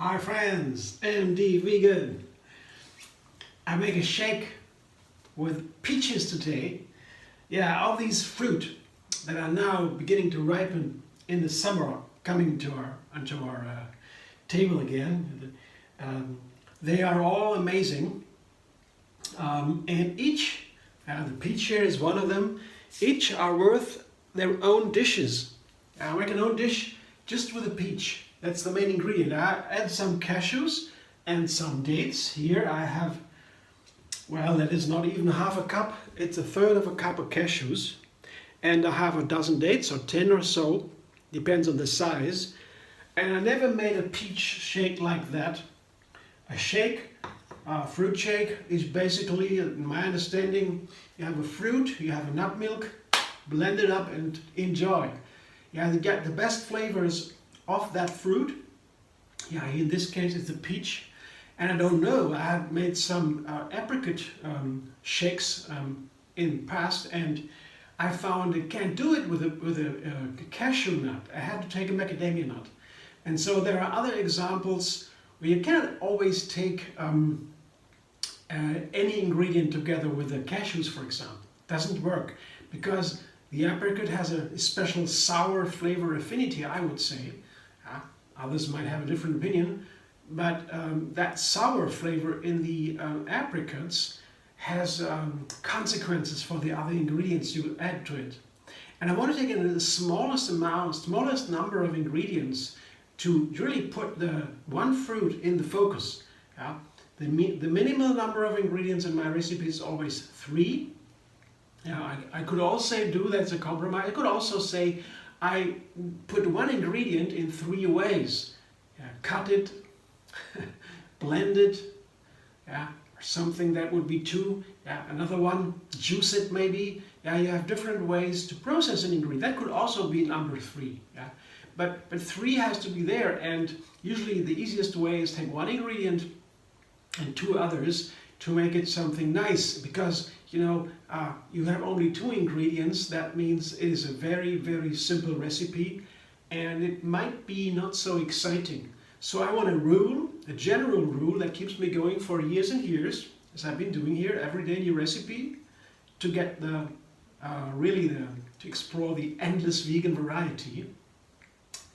Hi friends, MD Vegan. I make a shake with peaches today. Yeah, all these fruit that are now beginning to ripen in the summer coming to onto our table again. They are all amazing. And each, the peach here is one of them, each are worth their own dishes. I make an own dish just with a peach. That's the main ingredient. I add some cashews and some dates. Here I have, well, that is not even half a cup. It's a third of a cup of cashews. And I have a dozen dates, or 10 or so, depends on the size. And I never made a peach shake like that. A shake, fruit shake, is basically, in my understanding, you have a fruit, you have a nut milk, blend it up and enjoy. You get the best flavors of that fruit. Yeah, in this case it's a peach. And I don't know, I have made some apricot shakes in the past, and I found I can't do it with a cashew nut. I had to take a macadamia nut. And so there are other examples where you cannot always take any ingredient together with the cashews, for example. It doesn't work because the apricot has a special sour flavor affinity, I would say. Others might have a different opinion, but that sour flavor in the apricots has consequences for the other ingredients you add to it. And I want to take in the smallest number of ingredients to really put the one fruit in the focus. Yeah? The minimal number of ingredients in my recipe is always 3. Yeah, I could also do that's a compromise. I could also say I put one ingredient in 3 ways. Yeah, cut it, blend it, yeah, or something that would be 2. Yeah, another one, juice it maybe. Yeah, you have different ways to process an ingredient. That could also be number 3. Yeah, but 3 has to be there, and usually the easiest way is take one ingredient and 2 others to make it something nice, because you have only 2 ingredients. That means it is a very, very simple recipe, and it might be not so exciting. So I want a general rule that keeps me going for years and years, as I've been doing here, every day new recipe, to get to explore the endless vegan variety.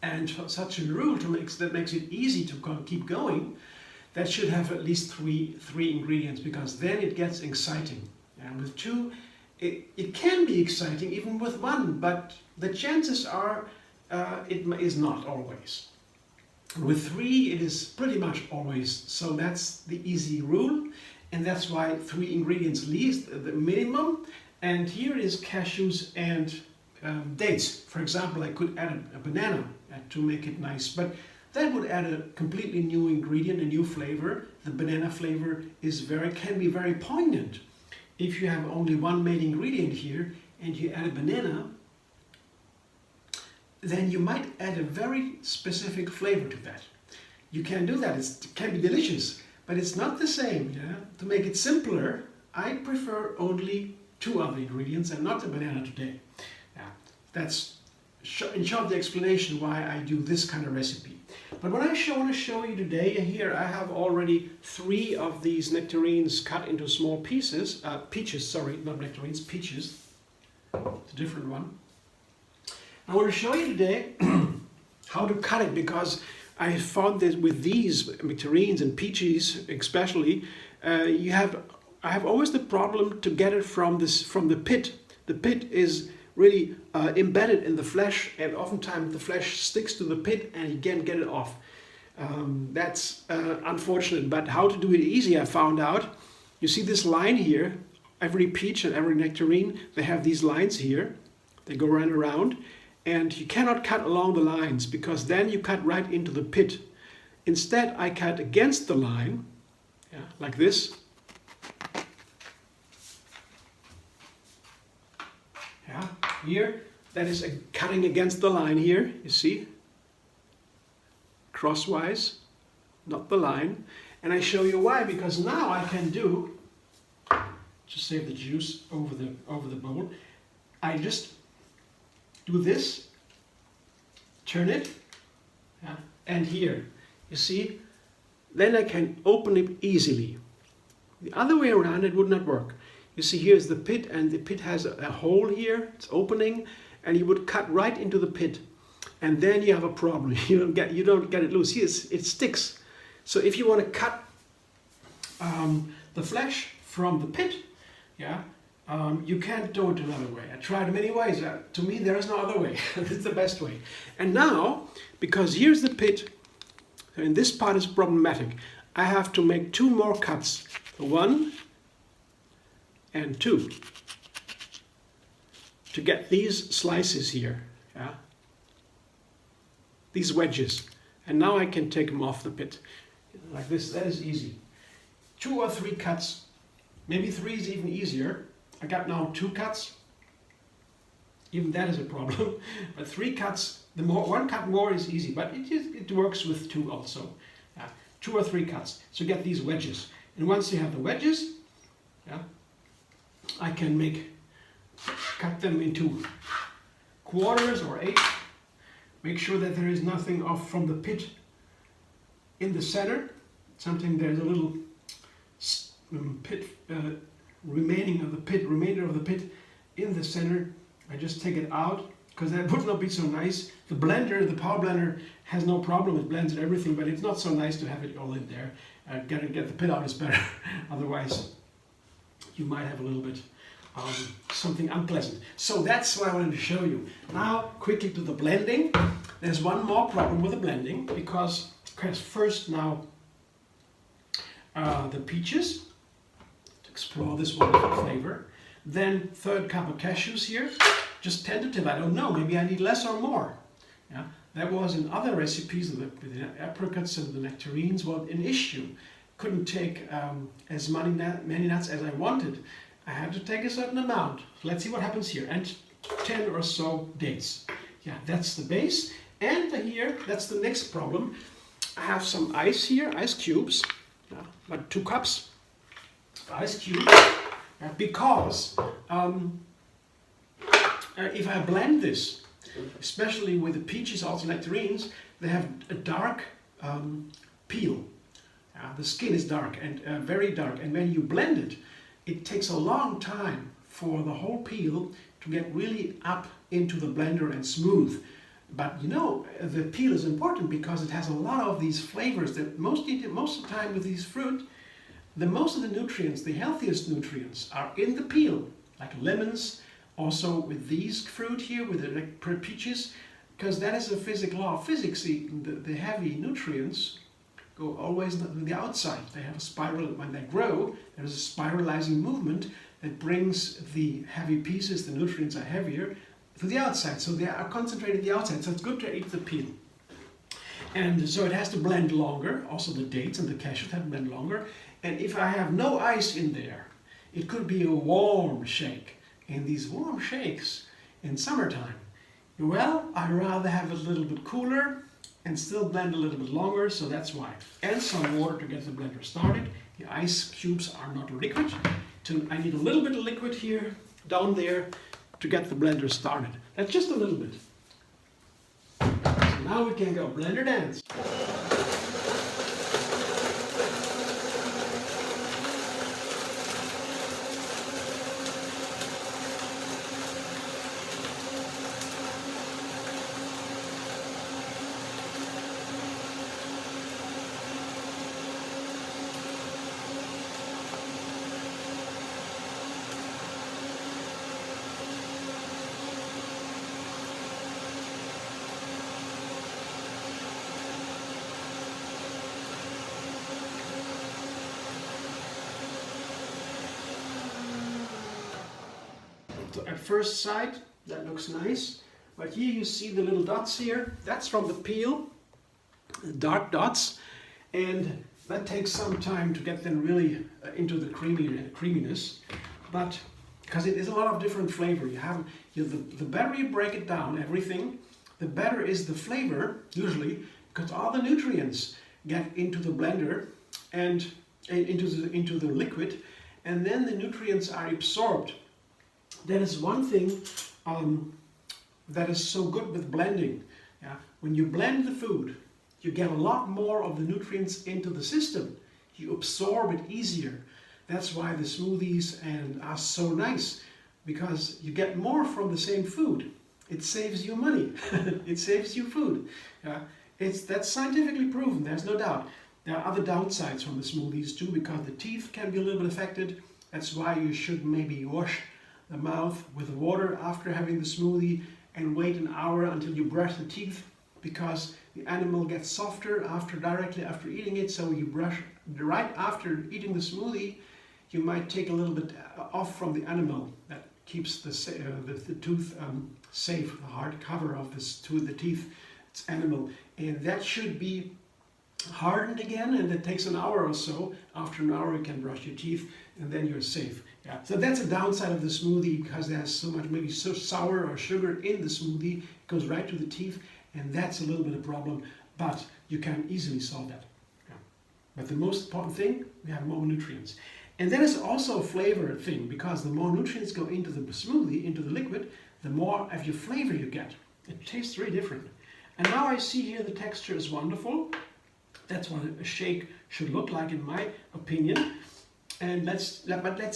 And such a rule that makes it easy to keep going, that should have at least three ingredients, because then it gets exciting. And with 2, it can be exciting even with 1, but the chances are it is not always. With 3, it is pretty much always. So that's the easy rule, and that's why 3 ingredients least the minimum. And here is cashews and dates. For example, I could add a banana to make it nice, but that would add a completely new ingredient, a new flavor. The banana flavor can be very poignant. If you have only one main ingredient here and you add a banana, then you might add a very specific flavor to that. You can do that, it can be delicious, but it's not the same. Yeah? To make it simpler, I prefer only 2 other ingredients and not the banana today. Yeah, that's in short the explanation why I do this kind of recipe. But what I want to show you today, here I have already 3 of these nectarines cut into small pieces, peaches, sorry, not nectarines, peaches. It's a different one. I want to show you today how to cut it, because I found that with these nectarines and peaches especially, I have always the problem to get it from the pit. The pit is really embedded in the flesh, and oftentimes the flesh sticks to the pit and you can't get it off. That's unfortunate, but how to do it easy I found out. You see this line here, every peach and every nectarine, they have these lines here. They go right around, and you cannot cut along the lines, because then you cut right into the pit. Instead, I cut against the line, yeah, like this. Yeah, here, that is cutting against the line here, you see? Crosswise, not the line. And I show you why, because now I can just save the juice over the bowl. I just do this, turn it, yeah, and here, you see, then I can open it easily. The other way around it would not work. You see, here's the pit, and the pit has a hole here, it's opening, and you would cut right into the pit. And then you have a problem. You don't get it loose. Here it sticks. So if you want to cut the flesh from the pit, yeah, you can't do it another way. I tried many ways. To me, there is no other way. It's the best way. And now, because here's the pit, and this part is problematic, I have to make 2 more cuts. 1 and 2 to get these slices here. Yeah? These wedges. And now I can take them off the pit. Like this, that is easy. 2 or 3 cuts, maybe 3 is even easier. I got now 2 cuts. Even that is a problem. But 3 cuts, 1 cut more is easy, but it works with 2 also. 2 or 3 cuts. So get these wedges. And once you have the wedges, yeah, I can cut them into quarters or 8. Make sure that there is nothing off from the pit in the center. There's a little pit remainder of the pit in the center. I just take it out because that would not be so nice. The power blender has no problem. It blends everything, but it's not so nice to have it all in there. Get the pit out is better. Otherwise, you might have a little bit something unpleasant. So that's what I wanted to show you. Now, quickly to the blending. There's one more problem with the blending because first now the peaches to explore this wonderful flavor. Then 3rd cup of cashews here. Just tentative. I don't know. Maybe I need less or more. Yeah, that was in other recipes with the apricots and the nectarines. Well, an issue. Couldn't take as many nuts as I wanted. I had to take a certain amount. Let's see what happens here. And 10 or so dates. Yeah, that's the base. And here, that's the next problem. I have some ice here, ice cubes. Yeah, about 2 cups of ice cubes. Because if I blend this, especially with the peaches, also nectarines, they have a dark peel. The skin is dark and very dark. And when you blend it, it takes a long time for the whole peel to get really up into the blender and smooth. But you know, the peel is important because it has a lot of these flavors that most of the time with these fruit, most of the nutrients, the healthiest nutrients, are in the peel, like lemons, also with these fruit here, with the peaches, because that is a physical law of physics. The heavy nutrients go always on the outside. They have a spiral. When they grow, there is a spiralizing movement that brings the heavy pieces, the nutrients are heavier, to the outside. So they are concentrated at the outside. So it's good to eat the peel. And so it has to blend longer. Also the dates and the cashews have to blend longer. And if I have no ice in there, it could be a warm shake. And these warm shakes in summertime, well, I'd rather have it a little bit cooler and still blend a little bit longer, so that's why. And some water to get the blender started. The ice cubes are not liquid. I need a little bit of liquid here, down there, to get the blender started. That's just a little bit. So now we can go blender dance. At first sight, that looks nice, but here you see the little dots here. That's from the peel, the dark dots, and that takes some time to get them really into the creaminess. But because it is a lot of different flavor, the better you break it down, everything, the better is the flavor usually, because all the nutrients get into the blender and into the liquid, and then the nutrients are absorbed. That is one thing that is so good with blending. Yeah? When you blend the food, you get a lot more of the nutrients into the system. You absorb it easier. That's why the smoothies are so nice, because you get more from the same food. It saves you money. It saves you food. That's scientifically proven, there's no doubt. There are other downsides from the smoothies too, because the teeth can be a little bit affected. That's why you should maybe wash the mouth with water after having the smoothie and wait an hour until you brush the teeth, because the animal gets softer directly after eating it. So you brush right after eating the smoothie, you might take a little bit off from the animal. That keeps the tooth safe, the hard cover of the teeth, it's animal. And that should be hardened again, and it takes an hour or so. After an hour you can brush your teeth and then you're safe. Yeah. So that's a downside of the smoothie, because there's so much maybe so sour or sugar in the smoothie, it goes right to the teeth, and that's a little bit of a problem, but you can easily solve that. Yeah. But the most important thing, we have more nutrients. And then it's also a flavor thing, because the more nutrients go into the smoothie, into the liquid, the more of your flavor you get. It tastes very different. And now I see here the texture is wonderful. That's what a shake should look like, in my opinion. And let's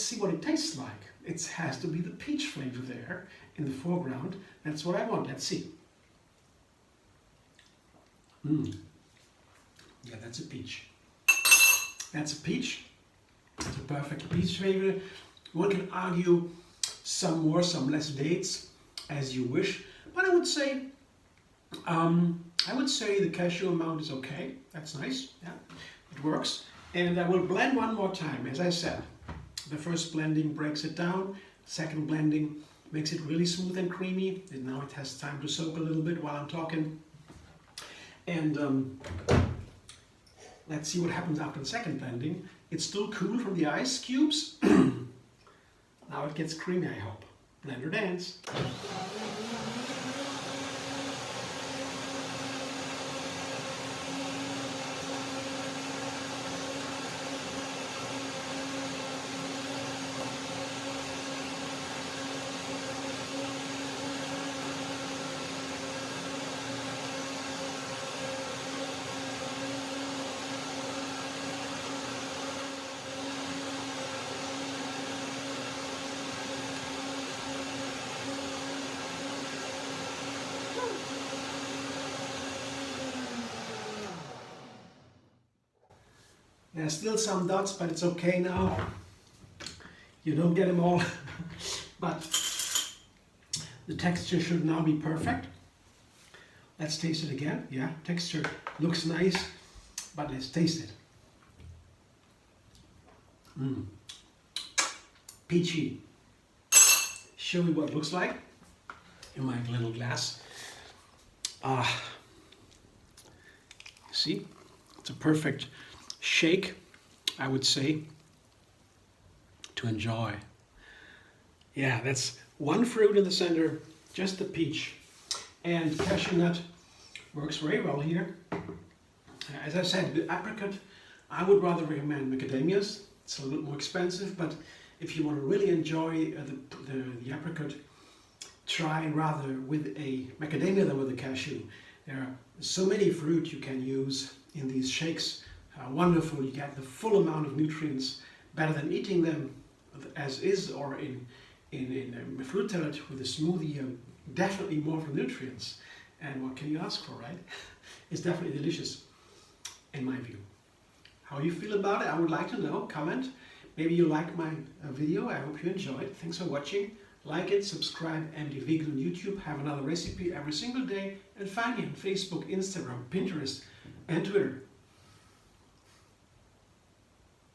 see what it tastes like. It has to be the peach flavor there in the foreground. That's what I want. Let's see. Yeah, that's a peach. That's a peach. It's a perfect peach flavor. One can argue some more, some less dates, as you wish. But I would say the cashew amount is okay. That's nice. Yeah, it works. And I will blend one more time. As I said, the first blending breaks it down. Second blending makes it really smooth and creamy. And now it has time to soak a little bit while I'm talking. And let's see what happens after the second blending. It's still cool from the ice cubes. Now it gets creamy, I hope. Blender dance. There's still some dots, but it's okay now. You don't get them all, but the texture should now be perfect. Let's taste it again. Yeah, texture looks nice, but let's taste it. Peachy. Show me what it looks like in my little glass. See, it's a perfect shake, I would say, to enjoy. Yeah, that's one fruit in the center, just the peach. And cashew nut works very well here. As I said, the apricot, I would rather recommend macadamias. It's a little bit more expensive, but if you want to really enjoy the apricot, try rather with a macadamia than with a cashew. There are so many fruit you can use in these shakes. Wonderful, you get the full amount of nutrients, better than eating them as is, or in a fruit salad with a smoothie. Definitely more of the nutrients. And what can you ask for, right? It's definitely delicious, in my view. How you feel about it, I would like to know. Comment. Maybe you liked my video. I hope you enjoyed. Thanks for watching. Like it, subscribe, MD Vegan on YouTube. Have another recipe every single day. And find me on Facebook, Instagram, Pinterest, and Twitter.